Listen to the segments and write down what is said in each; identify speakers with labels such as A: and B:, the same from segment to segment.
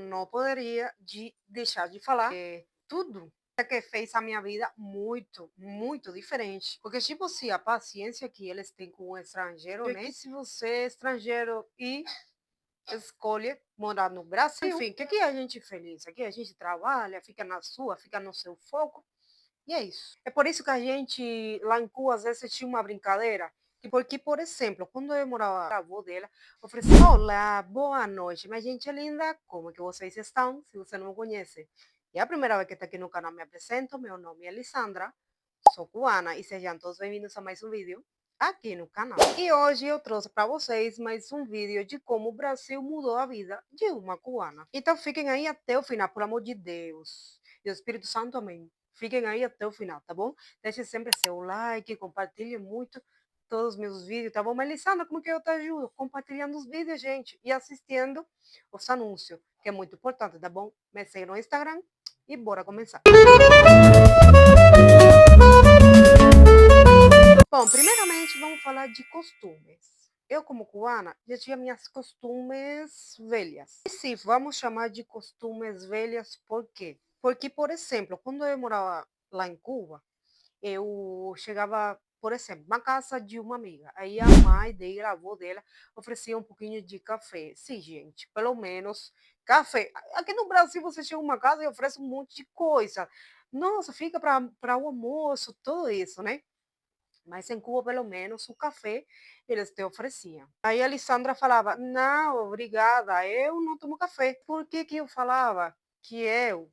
A: não poderia deixar de falar tudo que fez a minha vida muito, muito diferente. Porque, tipo assim, a paciência que eles têm com o estrangeiro, né? Que se você é estrangeiro e escolhe morar no Brasil, enfim, que aqui a gente é feliz, aqui a gente trabalha, fica na sua, fica no seu foco, e é isso. É por isso que a gente, lá em Cuba, às vezes tinha uma brincadeira, porque, por exemplo, quando eu morava com a avó dela, oferecia, olá, boa noite, mas gente linda, como que vocês estão, se você não me conhece? E é a primeira vez que está aqui no canal, me apresento, meu nome é Lisandra, sou cubana, e sejam todos bem-vindos a mais um vídeo aqui no canal. E hoje eu trouxe para vocês mais um vídeo de como o Brasil mudou a vida de uma cubana. Então fiquem aí até o final, por amor de Deus. E o Espírito Santo, amém. Fiquem aí até o final, tá bom? Deixe sempre seu like, compartilhe muito todos os meus vídeos, tá bom? Mas, Lissandra, como que eu te ajudo? Compartilhando os vídeos, gente, e assistindo os anúncios, que é muito importante, tá bom? Me segue no Instagram e bora começar. Bom, primeiramente vamos falar de costumes. Eu, como cubana, já tinha minhas costumes velhas. E sim, vamos chamar de costumes velhas por quê? Porque, por exemplo, quando eu morava lá em Cuba, eu chegava, por exemplo, na casa de uma amiga. Aí a mãe dela, a avó dela, oferecia um pouquinho de café. Sim, gente, pelo menos café. Aqui no Brasil você chega uma casa e oferece um monte de coisa. Nossa, fica para o almoço, tudo isso, né? Mas em Cuba, pelo menos, o café eles te ofereciam. Aí a Alessandra falava, não, obrigada, eu não tomo café. Por que que eu falava que eu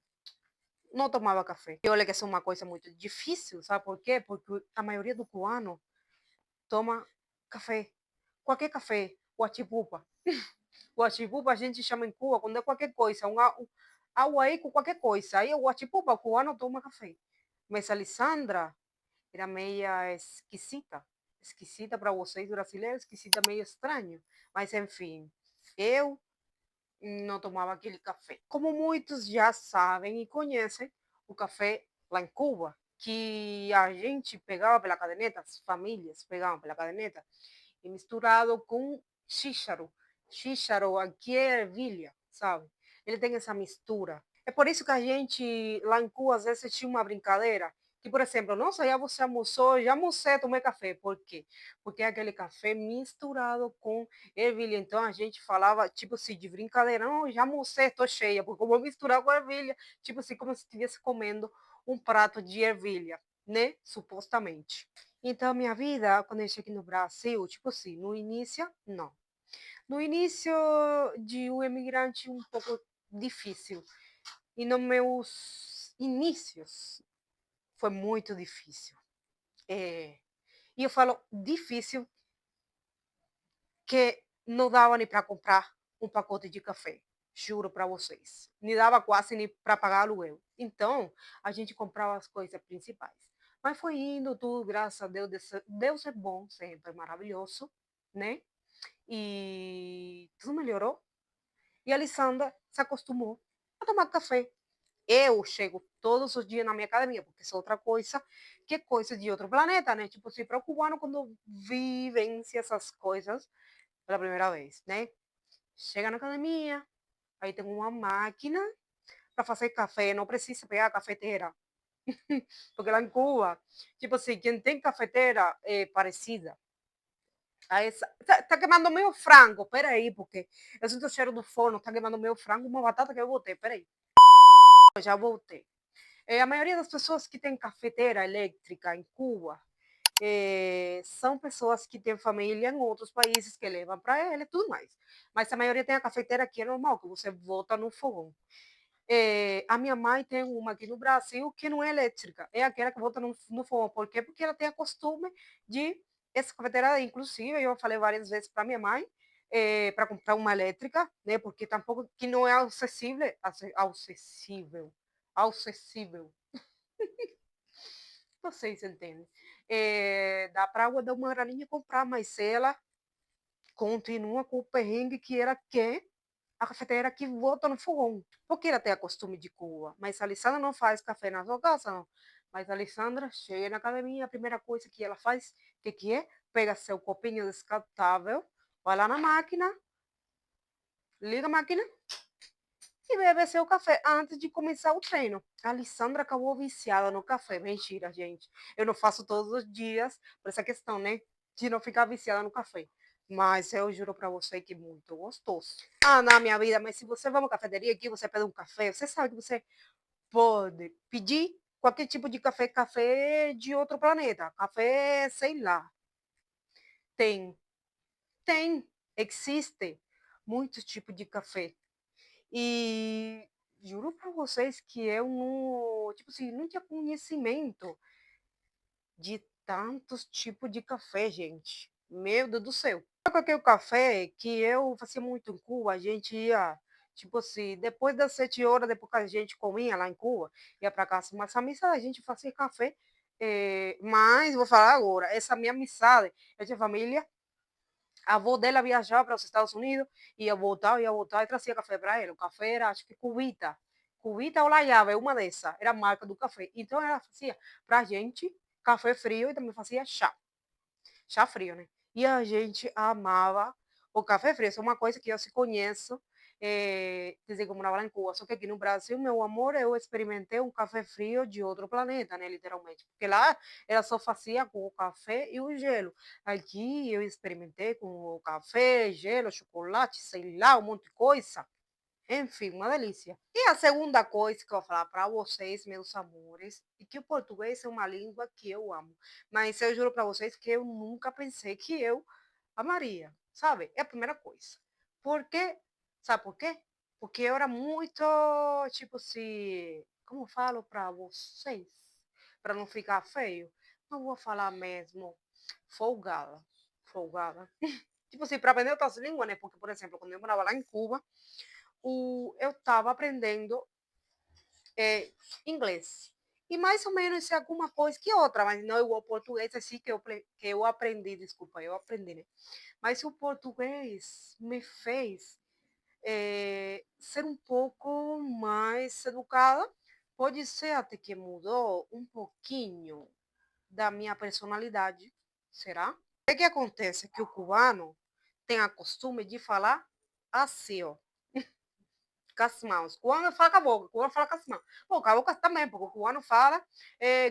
A: não tomava café? E olha que isso é uma coisa muito difícil, sabe por quê? Porque a maioria do cubano toma café. Qualquer café, guachipupa. Guachipupa a gente chama em Cuba quando é qualquer coisa, água aí com qualquer coisa. Aí o guachipupa, o cubano toma café. Mas a Alessandra era meia esquisita. Esquisita para vocês brasileiros, esquisita meio estranho. Mas enfim, eu não tomava aquele café. Como muitos já sabem e conhecem, o café lá em Cuba, que a gente pegava pela caderneta, as famílias pegavam pela caderneta, e misturado com xícharo. Xícharo aqui é ervilha, sabe? Ele tem essa mistura. É por isso que a gente, lá em Cuba, às vezes tinha uma brincadeira, que, por exemplo, nossa, já você almoçou, já almocei, tomei café. Por quê? Porque é aquele café misturado com ervilha. Então a gente falava, tipo assim, de brincadeira, não, já almocei, tô cheia, porque eu vou misturar com ervilha, tipo assim, como se estivesse comendo um prato de ervilha, né? Supostamente. Então, a minha vida, quando eu cheguei no Brasil, tipo assim, no início, não. No início de um imigrante, um pouco difícil. E nos meus inícios, foi muito difícil. E eu falo difícil, que não dava nem para comprar um pacote de café. Juro para vocês. Não dava quase nem para pagar aluguel. Então, a gente comprava as coisas principais. Mas foi indo tudo, graças a Deus. Deus é bom sempre, maravilhoso, né? E tudo melhorou. E a Alessandra se acostumou a tomar café. Eu chego todos os dias na minha academia, porque isso é outra coisa que é coisa de outro planeta, né? Tipo, se para o cubano, quando vivencia essas coisas pela primeira vez, né? Chega na academia, aí tem uma máquina para fazer café, não precisa pegar a cafeteira. Porque lá em Cuba, tipo assim, quem tem cafeteira é parecida. Tá queimando meio frango, peraí, porque eu sinto o cheiro do forno, tá queimando meio frango, uma batata que eu botei, peraí. Eu já voltei. A maioria das pessoas que tem cafeteira elétrica em Cuba são pessoas que têm família em outros países que levam para ele e tudo mais. Mas a maioria tem a cafeteira que é normal, que você bota no fogão. A minha mãe tem uma aqui no Brasil que não é elétrica, é aquela que bota no fogão. Por quê? Porque ela tem a costume de essa cafeteira, inclusive, eu falei várias vezes para minha mãe, para comprar uma elétrica, né? Porque tampouco que não é acessível, acessível. Vocês entendem? Dá para água dar uma graninha e comprar, mas ela continua com o perrengue que era que a cafeteira que volta no fogão. Porque ela tem a costume de Cuba. Mas a Alessandra não faz café na sua casa, não. Mas a Alessandra chega na academia, a primeira coisa que ela faz, que é? Pega seu copinho descartável, vai lá na máquina, liga a máquina e beber seu café antes de começar o treino. A Alessandra acabou viciada no café. Mentira, gente. Eu não faço todos os dias, por essa questão, né? De não ficar viciada no café. Mas eu juro pra você que é muito gostoso. Ah, na minha vida, mas se você vai a uma cafeteria aqui, você pede um café, você sabe que você pode pedir qualquer tipo de café, café de outro planeta, café, sei lá. Tem, tem, existe muitos tipos de café. E juro para vocês que eu não, tipo assim, não tinha conhecimento de tantos tipos de café, gente. Meu Deus do céu. Com aquele café que eu fazia muito em Cuba, a gente ia, tipo assim, depois das 7 horas, depois que a gente comia lá em Cuba, ia para casa. Mas a missa a gente fazia café. Mas vou falar agora, essa minha amizade, eu tinha família. A avó dela viajava para os Estados Unidos, ia voltar e trazia café para ela. O café era, acho que Cubita. Cubita ou La Llave, uma dessas, era a marca do café. Então ela fazia para a gente café frio e também fazia chá. Chá frio, né? E a gente amava o café frio. Isso é uma coisa que eu se conheço desde que eu morava lá em Cuba. Só que aqui no Brasil, meu amor, eu experimentei um café frio de outro planeta, né? Literalmente. Porque lá ela só fazia com o café e o gelo. Aqui eu experimentei com o café, gelo, chocolate, sei lá, um monte de coisa. Enfim, uma delícia. E a segunda coisa que eu vou falar para vocês, meus amores, é que o português é uma língua que eu amo. Mas eu juro para vocês que eu nunca pensei que eu amaria, sabe? É a primeira coisa. Porque, sabe por quê? Porque eu era muito, tipo assim, como eu falo para vocês? Para não ficar feio, não vou falar mesmo, folgada. Folgada. Tipo assim, para aprender outras línguas, né? Porque, por exemplo, quando eu morava lá em Cuba, eu estava aprendendo é, inglês. E mais ou menos alguma coisa que outra, mas não igual português, assim que eu aprendi, desculpa, eu aprendi, né? Mas o português me fez ser um pouco mais educada. Pode ser até que mudou um pouquinho da minha personalidade, será? O que acontece? Que o cubano tem a costume de falar assim, ó. Com as mãos. Cubano fala com a boca, cubano fala com as mãos. Bom, com a boca também, porque o cubano fala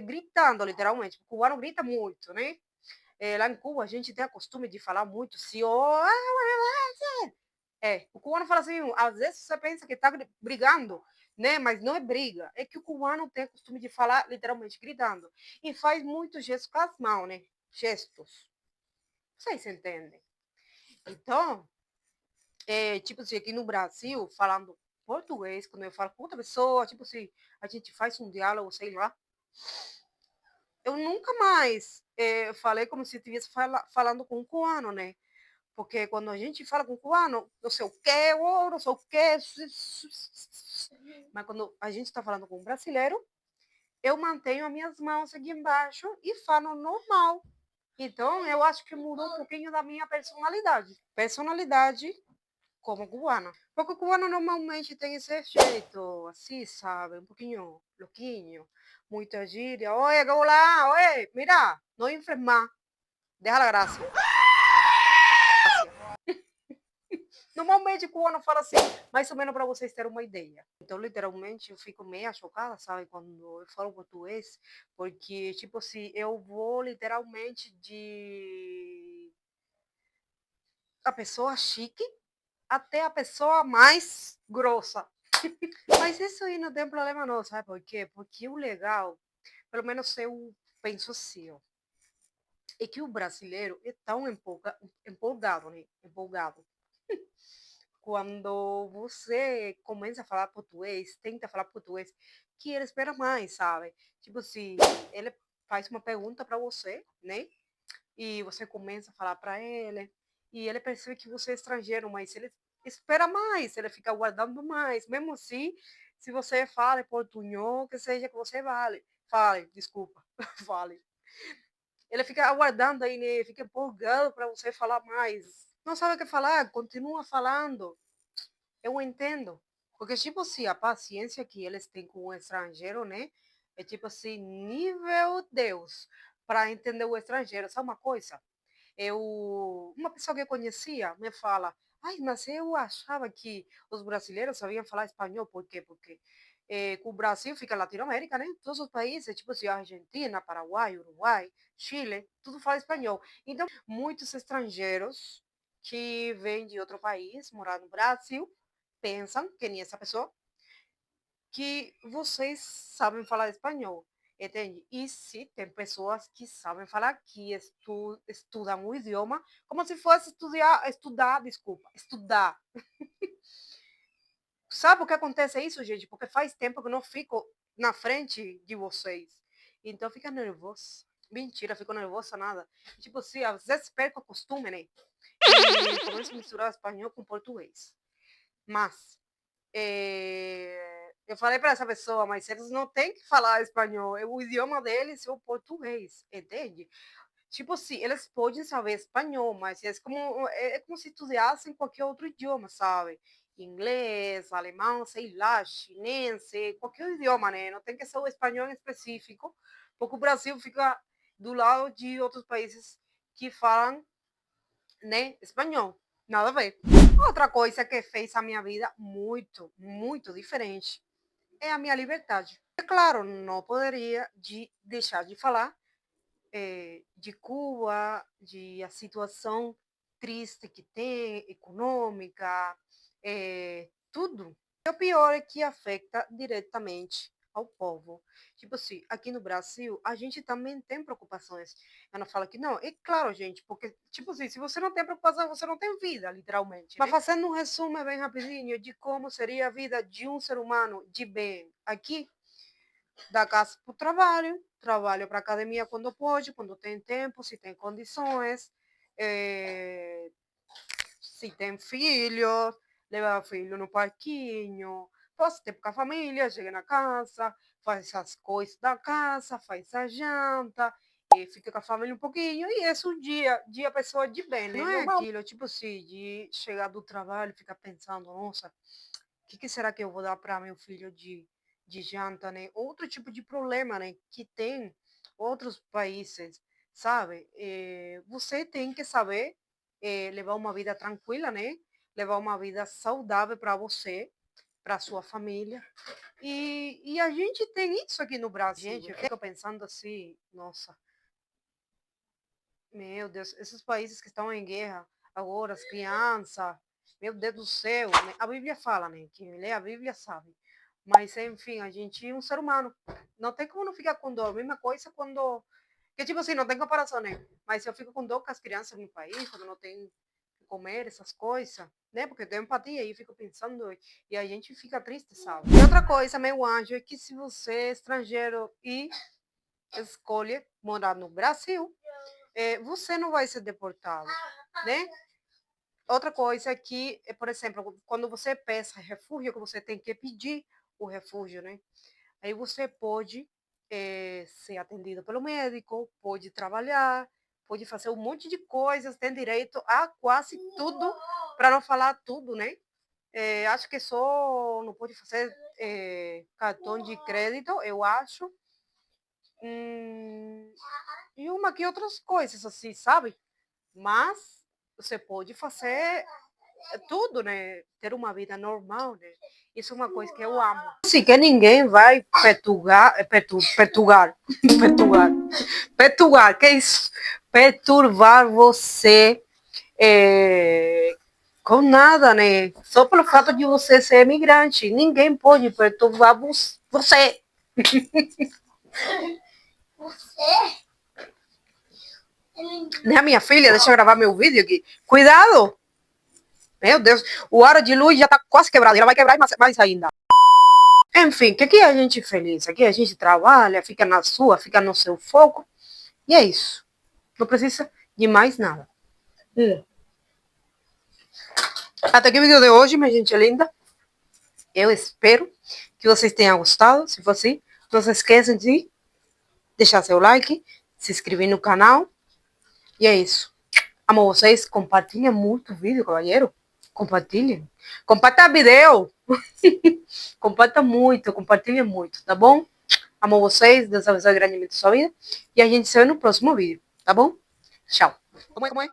A: gritando, literalmente. O cubano grita muito, né? Lá em Cuba, a gente tem a costume de falar muito se o cubano fala assim, às vezes você pensa que está brigando, né? Mas não é briga. É que o cubano tem a costume de falar literalmente gritando. E faz muitos gestos com as mãos, né? Gestos. Vocês entendem? Então, tipo assim, aqui no Brasil, falando português, quando eu falo com outra pessoa, tipo assim, a gente faz um diálogo, sei lá, eu nunca mais falei como se estivesse falando com um cubano, né? Porque quando a gente fala com um cubano, não sei o quê, não sei o quê. Mas quando a gente está falando com um brasileiro, eu mantenho as minhas mãos aqui embaixo e falo normal. Então, eu acho que mudou um pouquinho da minha personalidade. Personalidade como cubana. Porque o cubano normalmente tem esse jeito, assim, sabe? Um pouquinho louquinho, muita gíria. Oi, olá, oi, mira, não enfermar, deja la graça. Normalmente o cubano fala assim, mais ou menos para vocês terem uma ideia. Então, literalmente, eu fico meio chocada, sabe, quando eu falo português, porque, tipo assim, eu vou literalmente de a pessoa chique até a pessoa mais grossa. Mas isso aí não tem problema não, sabe por quê? Porque o legal, pelo menos eu penso assim, ó, é que o brasileiro é tão empolgado, né? Empolgado. Quando você começa a falar português, tenta falar português, que ele espera mais, sabe? Tipo assim, ele faz uma pergunta para você, né? E você começa a falar para ele, e ele percebe que você é estrangeiro, mas ele espera mais, ele fica aguardando mais, mesmo assim, se você fala portunhol, que seja que você fale, desculpa, fale. Ele fica aguardando aí, né? Fica empolgado para você falar mais. Não sabe o que falar, continua falando. Eu entendo. Porque, tipo assim, a paciência que eles têm com o estrangeiro, né? É tipo assim, nível Deus, para entender o estrangeiro. Sabe uma coisa? Uma pessoa que eu conhecia me fala, Ai, mas eu achava que os brasileiros sabiam falar espanhol. Por quê? Porque o Brasil fica na Latinoamérica, né? Todos os países, tipo assim, Argentina, Paraguai, Uruguai, Chile, tudo fala espanhol. Então, muitos estrangeiros que vêm de outro país, morar no Brasil, pensam, que nem essa pessoa, que vocês sabem falar espanhol, entende? E se tem pessoas que sabem falar, que estudam o idioma, como se fosse estudar. Sabe o que acontece isso, gente? Porque faz tempo que eu não fico na frente de vocês. Então fica nervoso. Mentira, fico nervosa nada. Tipo assim, às vezes perco o costume, né? E começo a misturar espanhol com português. Mas eu falei para essa pessoa, mas eles não têm que falar espanhol, o idioma deles é o português, entende? Tipo assim, eles podem saber espanhol, mas é como se estudassem qualquer outro idioma, sabe? Inglês, alemão, sei lá, chinês, qualquer idioma, né? Não tem que ser o espanhol em específico, porque o Brasil fica do lado de outros países que falam, né, espanhol. Nada a ver. Outra coisa que fez a minha vida muito, muito diferente é a minha liberdade. É claro, não poderia deixar de falar de Cuba, de a situação triste que tem, econômica, tudo. E o pior é que afeta diretamente ao povo. Tipo assim, aqui no Brasil, a gente também tem preocupações. Eu não falo que não. É claro, gente, porque, tipo assim, se você não tem preocupação, você não tem vida, literalmente. Mas fazendo um resumo bem rapidinho de como seria a vida de um ser humano de bem aqui, da casa para o trabalho para academia quando pode, quando tem tempo, se tem condições, se tem filhos, levar o filho no parquinho, passa tempo com a família, chega na casa, faz as coisas da casa, faz a janta, e fica com a família um pouquinho, e esse é o dia a pessoa de bem, né? Não é aquilo, tipo assim, de chegar do trabalho e ficar pensando, nossa, o que será que eu vou dar para meu filho de janta, né? Outro tipo de problema, né? Que tem outros países, sabe? Você tem que saber levar uma vida tranquila, né? Levar uma vida saudável para você, para sua família. E a gente tem isso aqui no Brasil. Gente, eu fico pensando assim, nossa, meu Deus, esses países que estão em guerra agora, as crianças, meu Deus do céu, né? A Bíblia fala, né? Quem lê a Bíblia sabe. Mas, enfim, a gente é um ser humano. Não tem como não ficar com dor. Mesma coisa quando. Que tipo assim, não tem comparação, né? Mas eu fico com dor com as crianças no país, quando não tem que comer essas coisas, né? Porque eu tenho empatia e fico pensando, e a gente fica triste, sabe? E outra coisa, meu anjo, é que se você é estrangeiro e escolhe morar no Brasil, você não vai ser deportado, né? Outra coisa é que, por exemplo, quando você peça refúgio, que você tem que pedir o refúgio, né? Aí você pode ser atendido pelo médico, pode trabalhar, pode fazer um monte de coisas, tem direito a quase tudo, para não falar tudo, né? Acho que só não pode fazer cartão de crédito, eu acho. E uma que outras coisas, assim, sabe? Mas você pode fazer tudo, né? Ter uma vida normal, né? Isso é uma coisa que eu amo. Assim, que ninguém vai perturbar, que é isso? Perturbar você com nada, né? Só pelo fato de você ser imigrante. Ninguém pode perturbar você. Né, minha filha? Deixa eu gravar meu vídeo aqui. Cuidado! Meu Deus, o aro de luz já tá quase quebrado, ela vai quebrar mais ainda. Enfim, que aqui a gente é feliz, aqui a gente trabalha, fica na sua, fica no seu foco, e é isso. Não precisa de mais nada. Até aqui o vídeo de hoje, minha gente linda. Eu espero que vocês tenham gostado. Se for assim, não se esqueçam de deixar seu like, se inscrever no canal. E é isso. Amo vocês. Compartilhem muito o vídeo, cavalheiro. Compartilhem. Comparta vídeo. Comparta muito, compartilhem muito, tá bom? Amo vocês. Deus abençoe grandemente a sua vida. E a gente se vê no próximo vídeo, tá bom? Tchau. Como é?